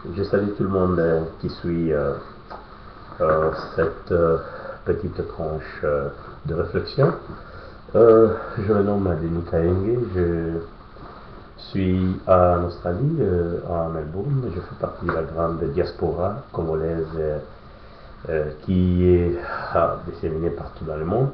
Je salue tout le monde qui suit cette petite tranche de réflexion. Je me nomme Denis Kaenge, je suis en Australie, à Melbourne. Je fais partie de la grande diaspora congolaise qui est disséminée partout dans le monde.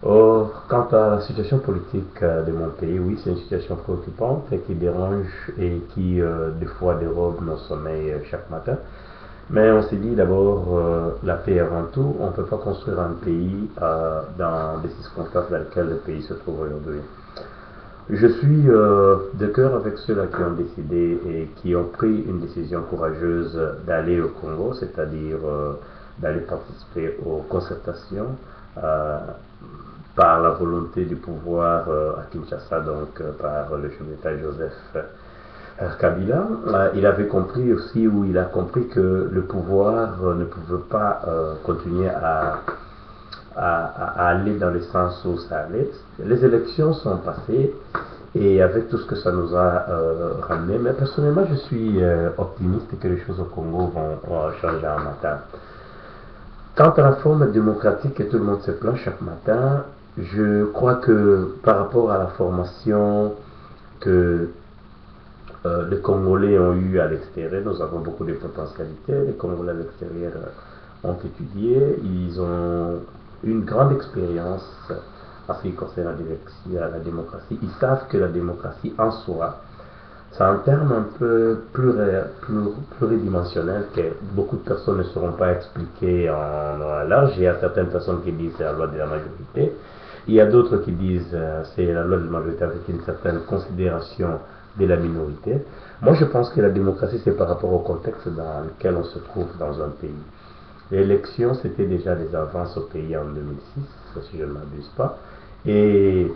Quant à la situation politique de mon pays, oui, c'est une situation préoccupante et qui dérange et qui, des fois, dérobe nos sommeils chaque matin. Mais on s'est dit d'abord, la paix avant tout. On ne peut pas construire un pays dans des circonstances dans lesquelles le pays se trouve aujourd'hui. Je suis de cœur avec ceux-là qui ont décidé et qui ont pris une décision courageuse d'aller au Congo, c'est-à-dire d'aller participer aux concertations par la volonté du pouvoir à Kinshasa, donc par le chef d'État Joseph Kabila. Il avait compris aussi, ou il a compris que le pouvoir ne pouvait pas continuer à aller dans le sens où ça allait. Les élections sont passées et avec tout ce que ça nous a ramené, mais personnellement je suis optimiste que les choses au Congo vont changer un matin. Quant à la forme démocratique et tout le monde se plaint chaque matin, je crois que par rapport à la formation que les Congolais ont eu à l'extérieur, nous avons beaucoup de potentialités. Les Congolais à l'extérieur ont étudié, ils ont une grande expérience en ce qui concerne la démocratie. Ils savent que la démocratie en soi, c'est un terme un peu pluridimensionnel que beaucoup de personnes ne sauront pas expliquer en large. Il y a certaines personnes qui disent c'est la loi de la majorité. Il y a d'autres qui disent c'est la loi de la majorité avec une certaine considération de la minorité. Moi, je pense que la démocratie, c'est par rapport au contexte dans lequel on se trouve dans un pays. L'élection, c'était déjà des avances au pays en 2006, si je ne m'abuse pas. Et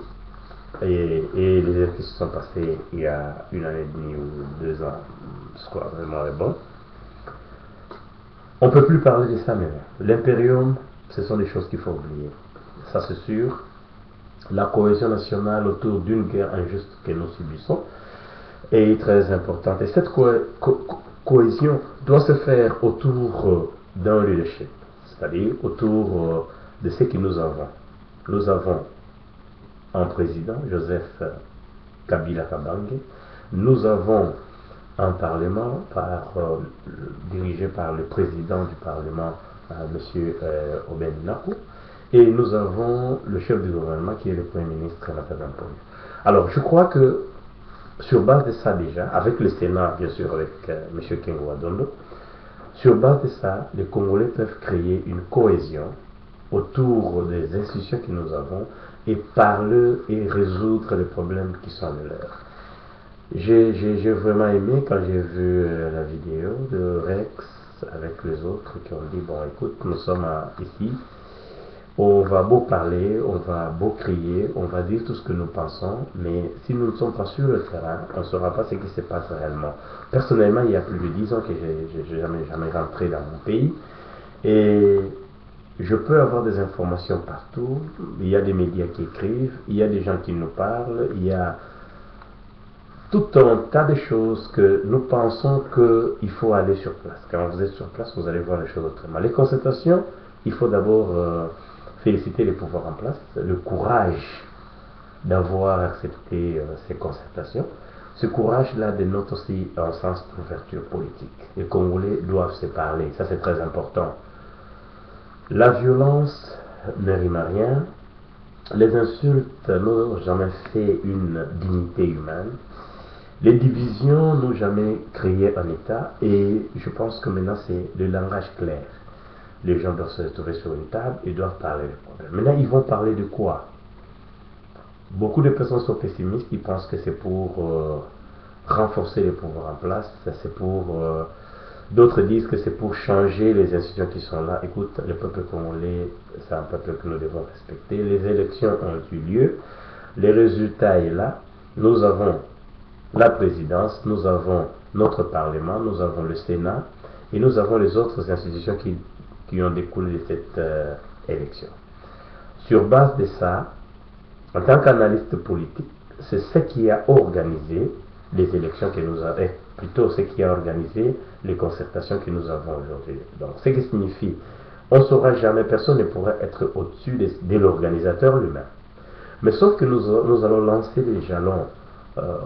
les élections se sont passées il y a une année et demie ou 2 ans, ce qui est vraiment bon. On ne peut plus parler de ça maintenant. L'impérium, ce sont des choses qu'il faut oublier. Ça, c'est sûr. La cohésion nationale autour d'une guerre injuste que nous subissons est très importante. Et cette cohésion doit se faire autour d'un leadership, c'est-à-dire autour de ce que nous avons. Nous avons un président, Joseph Kabila Kabange. Nous avons un parlement dirigé par le président du parlement, M. Obeninaku. Et nous avons le chef du gouvernement qui est le Premier ministre, Nathan Mponi. Alors, je crois que sur base de ça déjà, avec le Sénat, bien sûr, avec M. Kengo Adondo, sur base de ça, les Congolais peuvent créer une cohésion autour des institutions que nous avons et parler et résoudre les problèmes qui sont les leurs. J'ai vraiment aimé quand j'ai vu la vidéo de Rex avec les autres qui ont dit, bon écoute, nous sommes ici, on va beau parler, on va beau crier, on va dire tout ce que nous pensons, mais si nous ne sommes pas sur le terrain, on ne saura pas ce qui se passe réellement. Personnellement, il y a plus de 10 ans que je n'ai jamais rentré dans mon pays, et je peux avoir des informations partout, il y a des médias qui écrivent, il y a des gens qui nous parlent, il y a tout un tas de choses que nous pensons qu'il faut aller sur place. Quand vous êtes sur place, vous allez voir les choses autrement. Les concertations, il faut d'abord féliciter les pouvoirs en place, le courage d'avoir accepté ces concertations. Ce courage-là dénote aussi un sens d'ouverture politique. Les Congolais doivent se parler, ça c'est très important. La violence ne rime à rien. Les insultes n'ont jamais fait une dignité humaine. Les divisions n'ont jamais créé un État. Et je pense que maintenant c'est le langage clair. Les gens doivent se retrouver sur une table et doivent parler des problèmes. Maintenant, ils vont parler de quoi? Beaucoup de personnes sont pessimistes. Ils pensent que c'est pour renforcer les pouvoirs en place. C'est pour... D'autres disent que c'est pour changer les institutions qui sont là. Écoute, le peuple congolais, c'est un peuple que nous devons respecter. Les élections ont eu lieu. Les résultats sont là. Nous avons la présidence, nous avons notre parlement, nous avons le Sénat et nous avons les autres institutions qui ont découlé de cette élection. Sur base de ça, en tant qu'analyste politique, c'est ce qui a organisé les élections que nous avons, plutôt ce qui a organisé les concertations que nous avons aujourd'hui. Donc, ce qui signifie, on ne saura jamais, personne ne pourra être au-dessus de l'organisateur lui-même. Mais sauf que nous allons lancer les jalons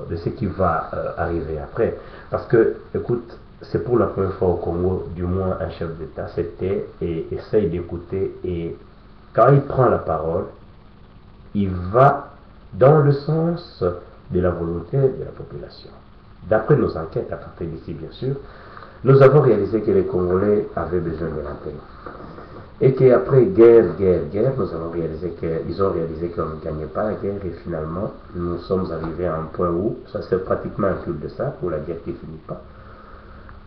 de ce qui va arriver après. Parce que, écoute, c'est pour la première fois au Congo, du moins un chef d'État s'était et essaye d'écouter, et quand il prend la parole, il va dans le sens de la volonté de la population. D'après nos enquêtes, à partir d'ici bien sûr, nous avons réalisé que les Congolais avaient besoin de rentrer. Et qu'après guerre, nous avons réalisé qu'ils ont réalisé qu'on ne gagnait pas la guerre, et finalement, nous sommes arrivés à un point où, ça c'est pratiquement un club de ça, où la guerre ne finit pas.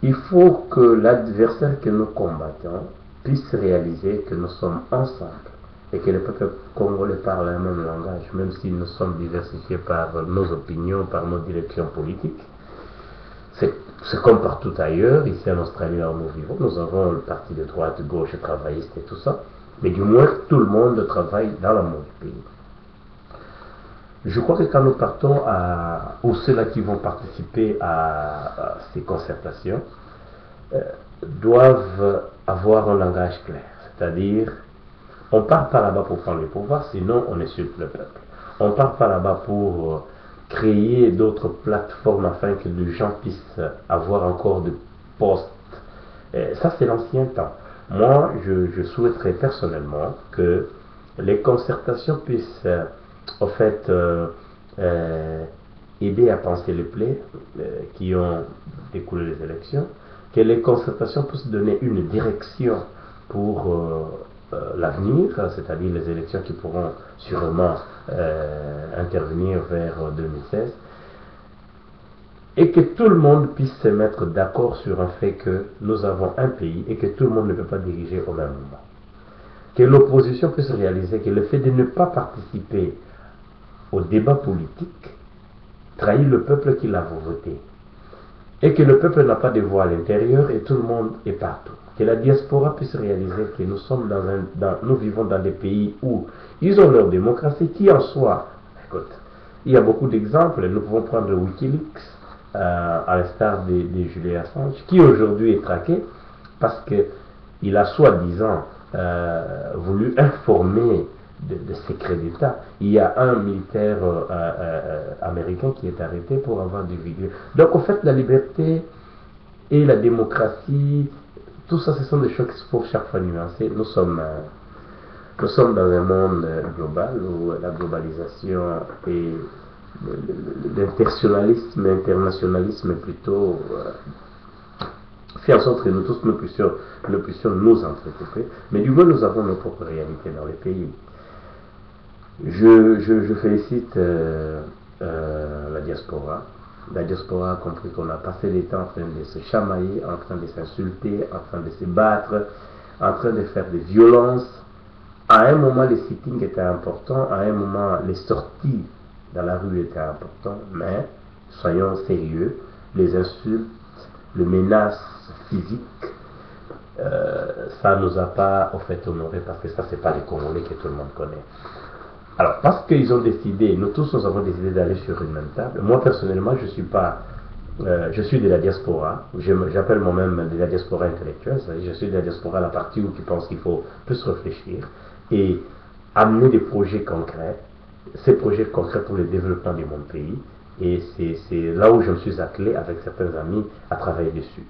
Il faut que l'adversaire que nous combattons puisse réaliser que nous sommes ensemble et que le peuple congolais parle le même langage, même si nous sommes diversifiés par nos opinions, par nos directions politiques. C'est comme partout ailleurs, ici en Australie, là où nous vivons, nous avons le parti de droite, de gauche, travailliste et tout ça, mais du moins tout le monde travaille dans l'amour du pays. Je crois que quand nous partons ou ceux-là qui vont participer à ces concertations doivent avoir un langage clair, c'est-à-dire on ne part pas là-bas pour prendre le pouvoir, sinon on insulte le peuple. On ne part pas là-bas pour créer d'autres plateformes afin que les gens puissent avoir encore de postes. Ça, c'est l'ancien temps. Moi, je souhaiterais personnellement que les concertations puissent, en fait, aider à penser les plaies qui ont découlé des élections, que les concertations puissent donner une direction pour l'avenir, c'est-à-dire les élections qui pourront sûrement intervenir vers 2016, et que tout le monde puisse se mettre d'accord sur un fait que nous avons un pays et que tout le monde ne peut pas diriger au même moment. Que l'opposition puisse réaliser que le fait de ne pas participer au débat politique trahit le peuple qui l'a voté. Et que le peuple n'a pas de voix à l'intérieur et tout le monde est partout. Que la diaspora puisse réaliser que nous sommes nous vivons dans des pays où ils ont leur démocratie, qui en soi, écoute, il y a beaucoup d'exemples. Nous pouvons prendre Wikileaks, à l'instar de Julian Assange, qui aujourd'hui est traqué parce qu'il a soi-disant voulu informer de secrets d'État. Il y a un militaire américain qui est arrêté pour avoir des vidéos. Donc en fait, la liberté et la démocratie, tout ça, ce sont des choses qu'il faut chaque fois nuancer. Nous sommes dans un monde global où la globalisation et l'internationalisme plutôt fait en sorte que nous tous nous puissions nous entretenir. Mais du moins, nous avons nos propres réalités dans les pays. Je félicite la diaspora. La diaspora a compris qu'on a passé les temps en train de se chamailler, en train de s'insulter, en train de se battre, en train de faire des violences. À un moment, les sittings étaient importants, à un moment, les sorties dans la rue étaient importantes, mais soyons sérieux, les insultes, les menaces physiques, ça ne nous a pas en fait honoré, parce que ça, c'est pas les Congolais que tout le monde connaît. Alors, parce qu'ils ont décidé, nous tous nous avons décidé d'aller sur une même table. Moi, personnellement, je suis de la diaspora. J'appelle moi-même de la diaspora intellectuelle. Je suis de la diaspora, la partie où qui pense qu'il faut plus réfléchir et amener des projets concrets. Ces projets concrets pour le développement de mon pays. Et c'est là où je me suis attelé avec certains amis à travailler dessus.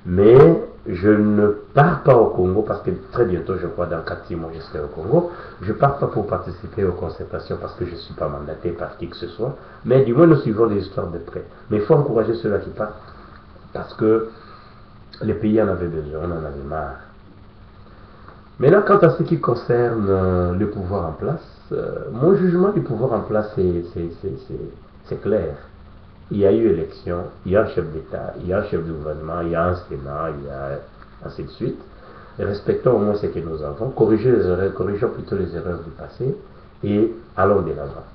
Mais je ne pars pas au Congo parce que très bientôt, je crois, dans 4-6 mois, je serai au Congo. Je ne pars pas pour participer aux concertations parce que je ne suis pas mandaté par qui que ce soit. Mais du moins, nous suivons les histoires de près. Mais il faut encourager ceux-là qui partent parce que les pays en avaient besoin, on en avait marre. Maintenant, quant à ce qui concerne le pouvoir en place, mon jugement du pouvoir en place, c'est clair. Il y a eu élection, il y a un chef d'État, il y a un chef de gouvernement, il y a un Sénat, il y a ainsi de suite. Et respectons au moins ce que nous avons, corrigeons plutôt les erreurs du passé et allons de l'avant.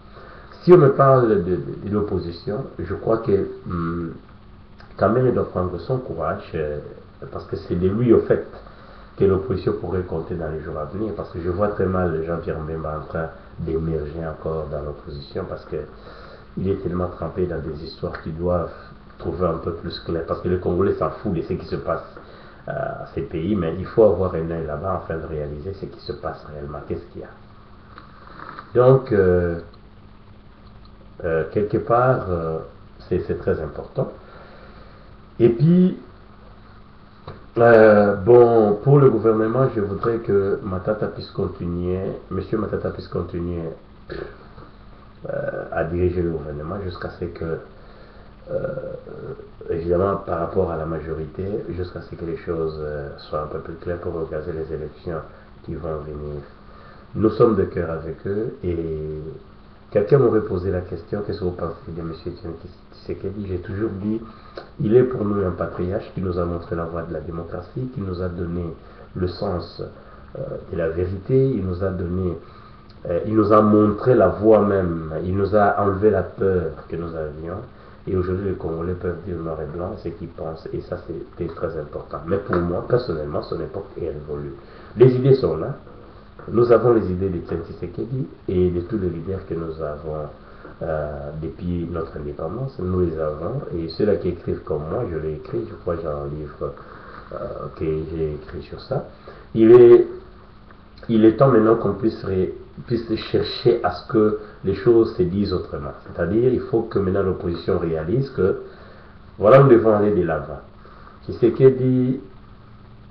Si on me parle de l'opposition, je crois que Kamere doit prendre son courage, parce que c'est de lui au fait que l'opposition pourrait compter dans les jours à venir, parce que je vois très mal Jean-Pierre Mbemba en train d'émerger encore dans l'opposition, parce que il est tellement trempé dans des histoires qui doivent trouver un peu plus clair, parce que les Congolais s'en foutent de ce qui se passe à ces pays, mais il faut avoir un œil là-bas afin de réaliser ce qui se passe réellement, qu'est-ce qu'il y a. Donc, quelque part, c'est très important. Et puis, bon, pour le gouvernement, je voudrais que Matata puisse continuer, Monsieur Matata puisse continuer à diriger le gouvernement jusqu'à ce que, évidemment, par rapport à la majorité, jusqu'à ce que les choses soient un peu plus claires pour organiser les élections qui vont venir. Nous sommes de cœur avec eux et quelqu'un m'aurait posé la question, qu'est-ce que vous pensez de M. Tshisekedi? J'ai toujours dit, il est pour nous un patriarche qui nous a montré la voie de la démocratie, qui nous a donné le sens de la vérité, il nous a montré la voie même, il nous a enlevé la peur que nous avions. Et aujourd'hui, les Congolais peuvent dire noir et blanc ce qu'ils pensent, et ça, c'est très important. Mais pour moi, personnellement, son époque est révolue. Les idées sont là. Nous avons les idées de Tshisekedi et de tous les leaders que nous avons depuis notre indépendance. Nous les avons, et ceux-là qui écrivent comme moi, je l'ai écrit, je crois que j'ai un livre que j'ai écrit sur ça. Il est temps maintenant qu'on puisse chercher à ce que les choses se disent autrement. C'est-à-dire, il faut que maintenant l'opposition réalise que, voilà, nous devons aller de l'avant. Tshisekedi,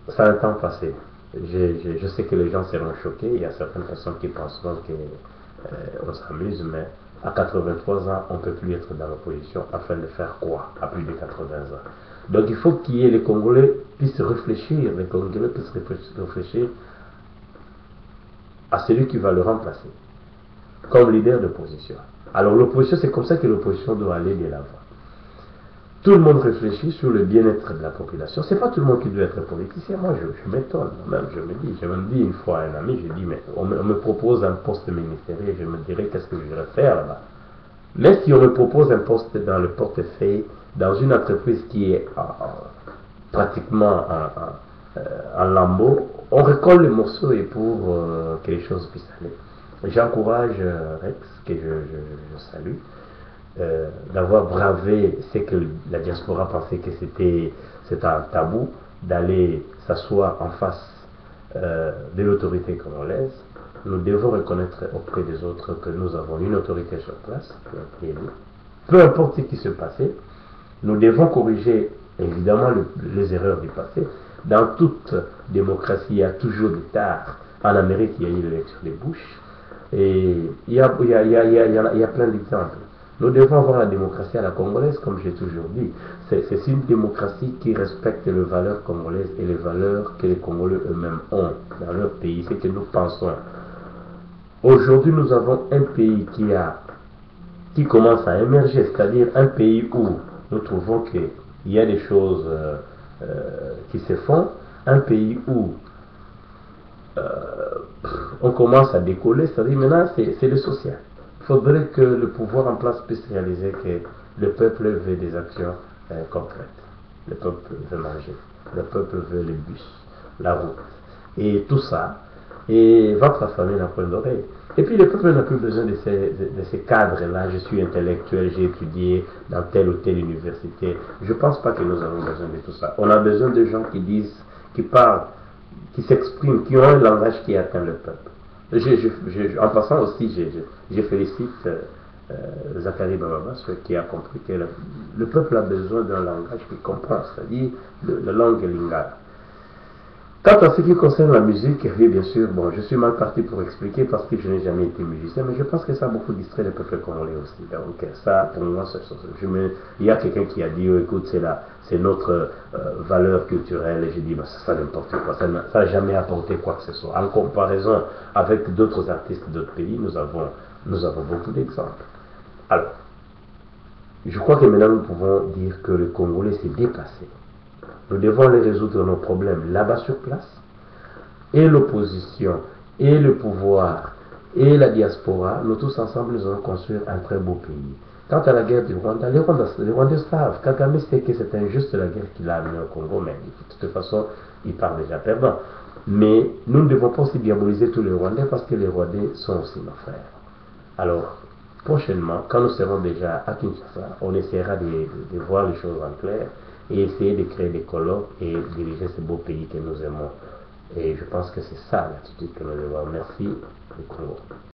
ça a un temps passé. Je sais que les gens seront choqués, il y a certaines personnes qui penseront qu'on s'amuse, mais à 83 ans, on ne peut plus être dans l'opposition afin de faire quoi à plus de 80 ans. Donc il faut qu'il y ait les Congolais puissent réfléchir, les Congolais puissent réfléchir à celui qui va le remplacer comme leader d'opposition. Alors l'opposition, c'est comme ça que l'opposition doit aller de l'avant. Tout le monde réfléchit sur le bien-être de la population. C'est pas tout le monde qui doit être politicien. Moi, je m'étonne. Même, je me dis une fois à un ami, je dis, mais on me propose un poste ministériel, je me dirais, qu'est-ce que je vais faire là-bas? Mais si on me propose un poste dans le portefeuille, dans une entreprise qui est pratiquement en lambeau, on recolle les morceaux et pour que les choses puissent aller. J'encourage Rex, que je salue, d'avoir bravé ce que la diaspora pensait que c'était un tabou, d'aller s'asseoir en face de l'autorité congolaise. Nous devons reconnaître auprès des autres que nous avons une autorité sur place, qui est élue. Peu importe ce qui se passait, nous devons corriger évidemment les erreurs du passé. Dans toute démocratie, il y a toujours des tares. En Amérique, il y a eu l'élection des Bush. Et il y a plein d'exemples. Nous devons avoir la démocratie à la congolaise, comme j'ai toujours dit. C'est une démocratie qui respecte les valeurs congolaises et les valeurs que les Congolais eux-mêmes ont dans leur pays, c'est que nous pensons. Aujourd'hui, nous avons un pays qui commence à émerger, c'est-à-dire un pays où nous trouvons qu'il y a des choses qui se font, un pays où on commence à décoller, c'est-à-dire maintenant c'est le social. Il faudrait que le pouvoir en place puisse réaliser que le peuple veut des actions concrètes. Le peuple veut manger, le peuple veut les bus, la route, et tout ça. Et votre famille n'a point d'oreille. Et puis le peuple n'a plus besoin de ces cadres-là. Je suis intellectuel, j'ai étudié dans telle ou telle université. Je ne pense pas que nous avons besoin de tout ça. On a besoin de gens qui disent, qui parlent, qui s'expriment, qui ont un langage qui atteint le peuple. En passant aussi, je félicite Zachary Bababas qui a compris que le peuple a besoin d'un langage qu'il comprend, c'est-à-dire la langue lingala. Quant à ce qui concerne la musique, oui, bien sûr, bon, je suis mal parti pour expliquer parce que je n'ai jamais été musicien, mais je pense que ça a beaucoup distrait le peuple congolais aussi. Donc, ça, pour moi, il y a quelqu'un qui a dit, oh, écoute, c'est notre valeur culturelle, et j'ai dit, bah, ça n'importe quoi, ça n'a jamais apporté quoi que ce soit. En comparaison avec d'autres artistes d'autres pays, nous avons beaucoup d'exemples. Alors, je crois que maintenant nous pouvons dire que le Congolais s'est dépassé. Nous devons aller résoudre nos problèmes là-bas sur place. Et l'opposition, et le pouvoir, et la diaspora, nous tous ensemble, nous allons construire un très beau pays. Quant à la guerre du Rwanda, les Rwandais savent. Kagame sait que c'est injuste la guerre qu'il a amenée au Congo, mais de toute façon, il part déjà perdant. Mais nous ne devons pas aussi diaboliser tous les Rwandais parce que les Rwandais sont aussi nos frères. Alors, prochainement, quand nous serons déjà à Kinshasa, on essaiera de voir les choses en clair et essayer de créer des colloques et diriger ce beau pays que nous aimons. Et je pense que c'est ça l'attitude que nous devons. Merci, le Congo.